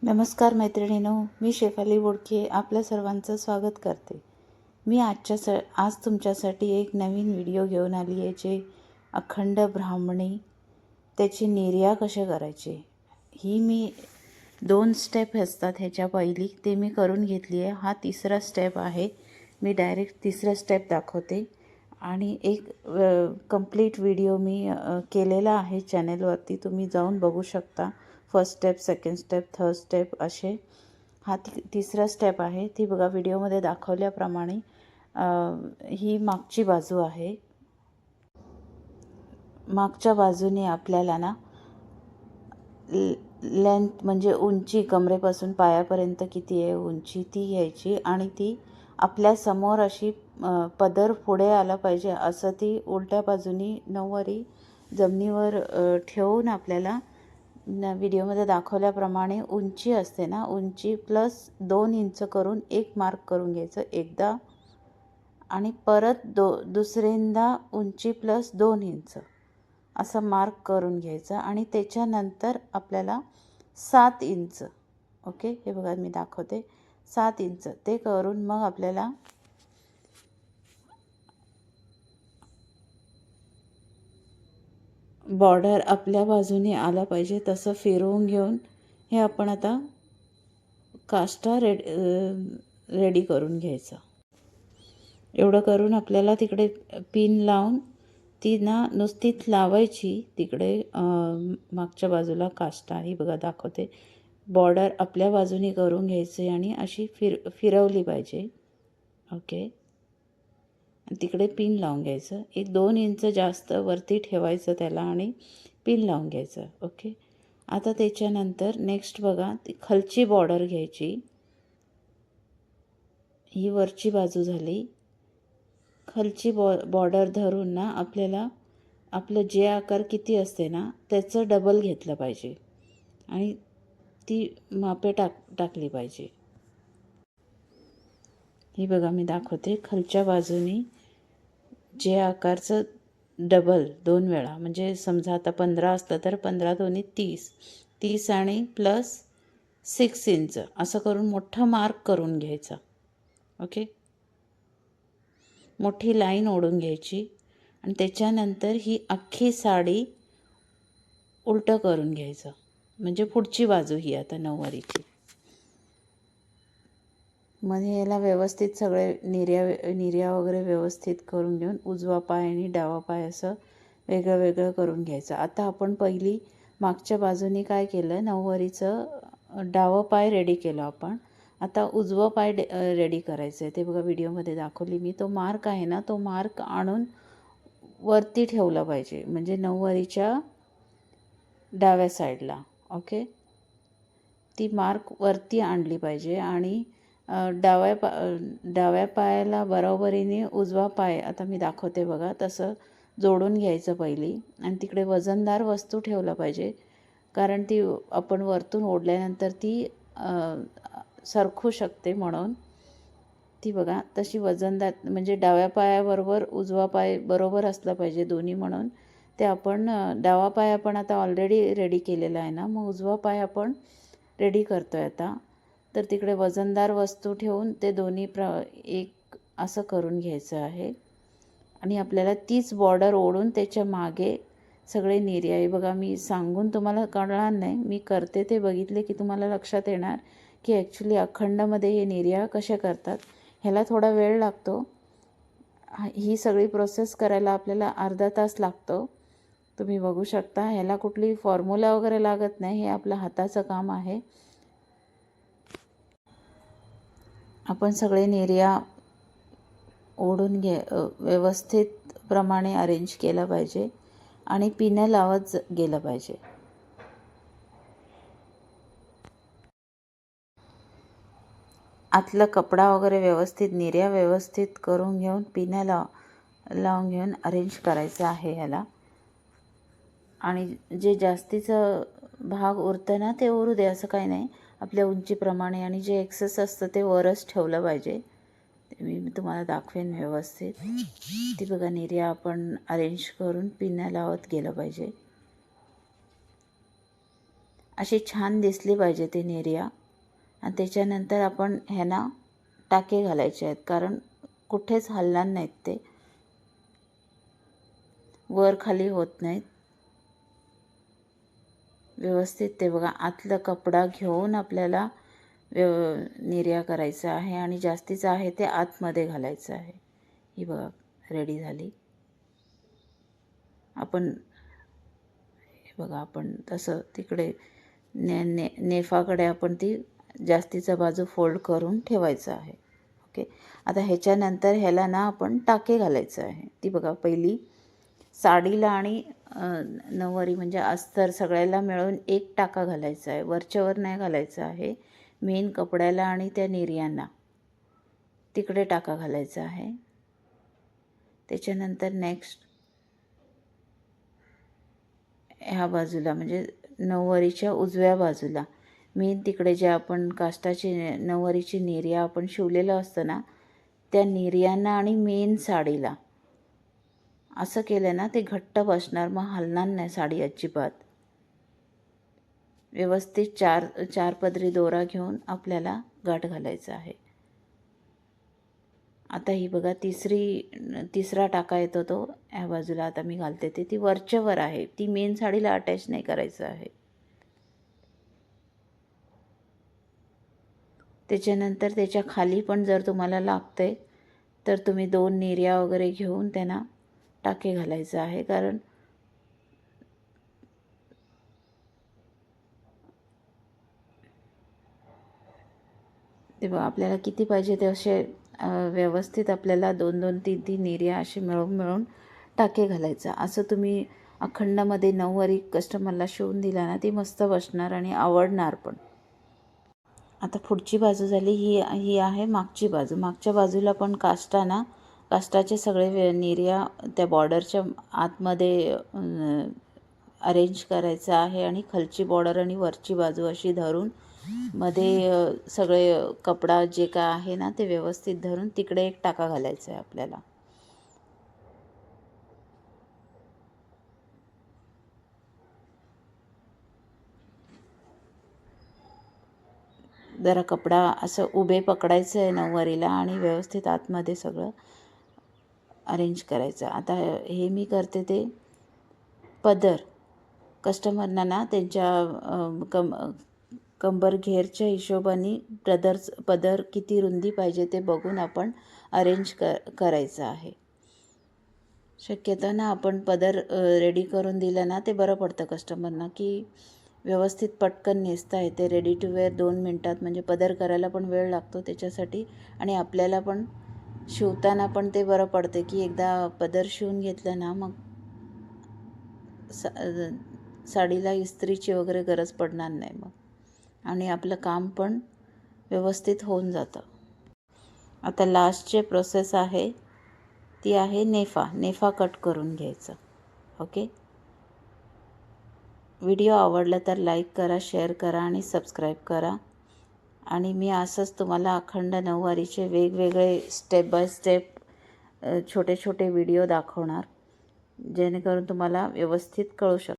नमस्कार मैत्रिणींनो, मी शेफाली बोडके आपल्या सर्वांचं स्वागत करते। मी आज तुमच्यासाठी एक नवीन व्हिडिओ घेऊन आली आहे, जे अखंड ब्राह्मणी त्याची निर्या कसे करायचे ही मी 2 स्टेप असतात ह्याच्या पहिली ते मी करून घेतली आहे। हा तिसरा स्टेप आहे। मी डायरेक्ट तिसरा स्टेप दाखवते आणि एक कंप्लीट व्हिडिओ मी केलेला आहे चॅनलवरती, तुम्ही जाऊन बघू शकता। First step, second step, third step असे हा तिसरा स्टेप आहे। ती बघा व्हिडिओमध्ये दाखवल्याप्रमाणे ही मागची बाजू आहे। मागच्या बाजूने आपल्याला ना लेंथ म्हणजे उंची कमरेपासून पायापर्यंत किती आहे उंची ती घ्यायची आणि ती आपल्या समोर अशी पदर पुढे आला पाहिजे असं ती उलट्या बाजूनी नऊवारी जमिनीवर ठेवून आपल्याला व्हिडिओमध्ये दाखवल्याप्रमाणे उंची असते ना, उंची प्लस 2 इंच करून एक मार्क करून घ्यायचं एकदा आणि परत दुसऱ्यांदा उंची प्लस 2 इंच असं मार्क करून घ्यायचं आणि त्याच्यानंतर आपल्याला 7 इंच, ओके हे बघा मी दाखवते 7 इंच ते करून मग आपल्याला बॉर्डर आपल्या बाजूने आला पाहिजे तसं फिरवून घेऊन हे आपण आता काष्टा रेडी करून घ्यायचं। एवढं करून आपल्याला तिकडे पिन लावून ती ना नुसतीच लावायची तिकडे मागच्या बाजूला काष्टा ही बघा दाखवते। बॉर्डर आपल्या बाजूने करून घ्यायचे आणि अशी फिरवली पाहिजे, ओके। तिकडे पिन लावून घ्यायचं, 1-2 इंच जास्त वरती ठेवायचं त्याला आणि पिन लावून घ्यायचं, ओके। आता त्याच्यानंतर नेक्स्ट बघा ती खालची बॉर्डर घ्यायची, ही वरची बाजू झाली। खालची बॉर्डर धरून ना आपल्याला आपलं जे आकार किती असते ना त्याचं डबल घेतलं पाहिजे आणि ती मापे टाकली पाहिजे। ही बघा मी दाखवते, खालच्या बाजूनी जे आकारचं डबल 2 वेळा, म्हणजे समजा आता 15 असतं तर 15 दोन्ही 30 आणि प्लस 6 इंच असं करून मोठा मार्क करून घ्यायचा, ओके। मोठी लाईन ओढून घ्यायची आणि त्याच्यानंतर ही अख्खी साडी उलटं करून घ्यायचं, म्हणजे पुढची बाजू ही आता नऊवारीची। मध्ये याला व्यवस्थित सगळे निर्या वगैरे व्यवस्थित करून घेऊन उजवा पाय आणि डावा पाय असं वेगळं वेगळं करून घ्यायचं। आता आपण पहिली मागच्या बाजूने काय केलं, नऊवारीचं डावं पाय रेडी केलं आपण, आता उजवं पाय रेडी करायचं आहे। ते बघा व्हिडिओमध्ये दाखवली मी, तो मार्क आहे ना तो मार्क आणून वरती ठेवला पाहिजे, म्हणजे नऊवारीच्या डाव्या साईडला, ओके। ती मार्क वरती आणली पाहिजे आणि डाव्या पायाला बरोबरीने उजवा पाय आता मी दाखवते बघा तसं जोडून घ्यायचं पहिली आणि तिकडे वजनदार वस्तू ठेवला पाहिजे, कारण ती आपण वरतून ओढल्यानंतर ती सरकू शकते, म्हणून ती बघा तशी वजनदार, म्हणजे डाव्या पायाबरोबर उजवा पाय बरोबर असला पाहिजे दोन्ही, म्हणून ते आपण डावा पाय आपण आता ऑलरेडी रेडी केलेला आहे ना, मग उजवा पाय आपण रेडी करतो आहे आता। तर तिकडे वजनदार वस्तू ठेवून ते दोन्ही एक असं करून घ्यायचं आहे आणि आपल्याला तीच बॉर्डर ओढून त्याच्या मागे सगळे निर्या आहे बघा। मी सांगून तुम्हाला कळणार नाही, मी करते ते बघितले की तुम्हाला लक्षात येणार की ॲक्च्युली अखंडमध्ये हे निर्या कशा करतात। ह्याला थोडा वेळ लागतो, ही सगळी प्रोसेस करायला आपल्याला अर्धा तास लागतो, तुम्ही बघू शकता। ह्याला कुठली फॉर्म्युला वगैरे लागत नाही, हे आपलं हाताचं काम आहे। आपण सगळे निर्या ओढून व्यवस्थित प्रमाणे अरेंज केलं पाहिजे आणि पिनं लावत गेलं पाहिजे। आतला कपडा वगैरे व्यवस्थित निर्या व्यवस्थित करून घेऊन पिनं लावून घेऊन अरेंज करायचं आहे ह्याला। आणि जे जास्तीचं भाग उरतं ना ते उरू दे, असं काही नाही, आपल्या उंचीप्रमाणे, आणि जे एक्सेस असतं ते वरच ठेवलं पाहिजे। मी तुम्हाला दाखवेन व्यवस्थित। ती बघा निर्या आपण अरेंज करून पिनं लावत गेलं पाहिजे अशी छान दिसली पाहिजे ती निर्या. आणि त्याच्यानंतर आपण ह्यांना टाके घालायचे आहेत, कारण कुठेच हलणार नाहीत, ते वर खाली होत नाहीत. व्यवस्थित ते बघा आतला कपडा घेऊन आपल्याला निर्या करायचं आहे आणि जास्तीचं आहे ते आतमध्ये घालायचं आहे. ही बघा रेडी झाली. आपण हे बघा आपण तसं तिकडे नेफाकडे आपण ती जास्तीचा बाजू फोल्ड करून ठेवायचं आहे. ओके, आता ह्याच्यानंतर ह्याला ना आपण टाके घालायचं आहे. ती बघा पहिली साडीला आणि नऊवारी म्हणजे अस्तर सगळ्याला मिळून एक टाका घालायचा आहे, वरच्यावर नाही घालायचं आहे. मेन कपड्याला आणि त्या निर्यांना तिकडे टाका घालायचा आहे. त्याच्यानंतर नेक्स्ट ह्या बाजूला म्हणजे नऊवारीच्या उजव्या बाजूला मेन तिकडे जे आपण काष्टाची नऊवारीची निर्या आपण शिवलेलं असतं ना, त्या निर्यांना आणि मेन साडीला असं केलं ना ते घट्ट बसणार, मग हलणार नाही साडी अजिबात. व्यवस्थित चार पदरी दोरा घेऊन आपल्याला गाठ घालायचा आहे. आता ही बघा तिसरा टाका येतो तो ह्या बाजूला आता मी घालते ती वरच्यावर आहे, ती मेन साडीला अटॅच नाही करायचं आहे. त्याच्यानंतर त्याच्या खाली पण जर तुम्हाला लागतंय तर तुम्ही 2 निर्या वगैरे घेऊन त्यांना टाके घालायचं आहे, कारण तेव्हा आपल्याला किती पाहिजे ते असे व्यवस्थित आपल्याला 2-2, 3-3 निर्या असे मिळून टाके घालायचं. असं तुम्ही अखंडमध्ये नऊवारी कस्टमरला शिवून दिला ना, ती मस्त बसणार आणि आवडणार पण. आता पुढची बाजू झाली ही आहे मागची बाजू. मागच्या बाजूला पण काष्टाचे सगळे निर्या त्या बॉर्डरच्या आतमध्ये अरेंज करायचं आहे आणि खालची बॉर्डर आणि वरची बाजू अशी धरून मध्ये सगळे कपडा जे काय आहे ना ते व्यवस्थित धरून तिकडे एक टाका घालायचा आहे आपल्याला. जरा कपडा असं उभे पकडायचं आहे नऊवारीला आणि व्यवस्थित आतमध्ये सगळं अरेंज करायचं. आता हे मी करते ते पदर कस्टमरना ना त्यांच्या कंबर घेरच्या हिशोबाने पदर किती रुंदी पाहिजे ते बघून आपण अरेंज करायचं आहे. शक्यतो ना आपण पदर रेडी करून दिलं ना ते बरं पडतं कस्टमरना, की व्यवस्थित पटकन नेसता येते. रेडी टू वेअर 2 मिनटात, म्हणजे पदर करायला पण वेळ लागतो त्याच्यासाठी आणि आपल्याला पण शिवताना पण ते बरं पडते, की एकदा पदर शिवून घेतलं ना मग साडीला इस्त्रीची वगैरे गरज पडणार नाही मग, आणि आपलं काम पण व्यवस्थित होऊन जातं. आता लास्टचे प्रोसेस आहे ती आहे नेफा कट करून घ्यायचं. ओके, व्हिडिओ आवडला तर लाईक करा, शेअर करा आणि सबस्क्राईब करा. आणि मी असंच तुम्हाला अखंड नऊवारीचे वेगवेगळे स्टेप बाय स्टेप छोटे छोटे व्हिडिओ दाखवणार, जेणेकरून तुम्हाला व्यवस्थित कळू शकतं.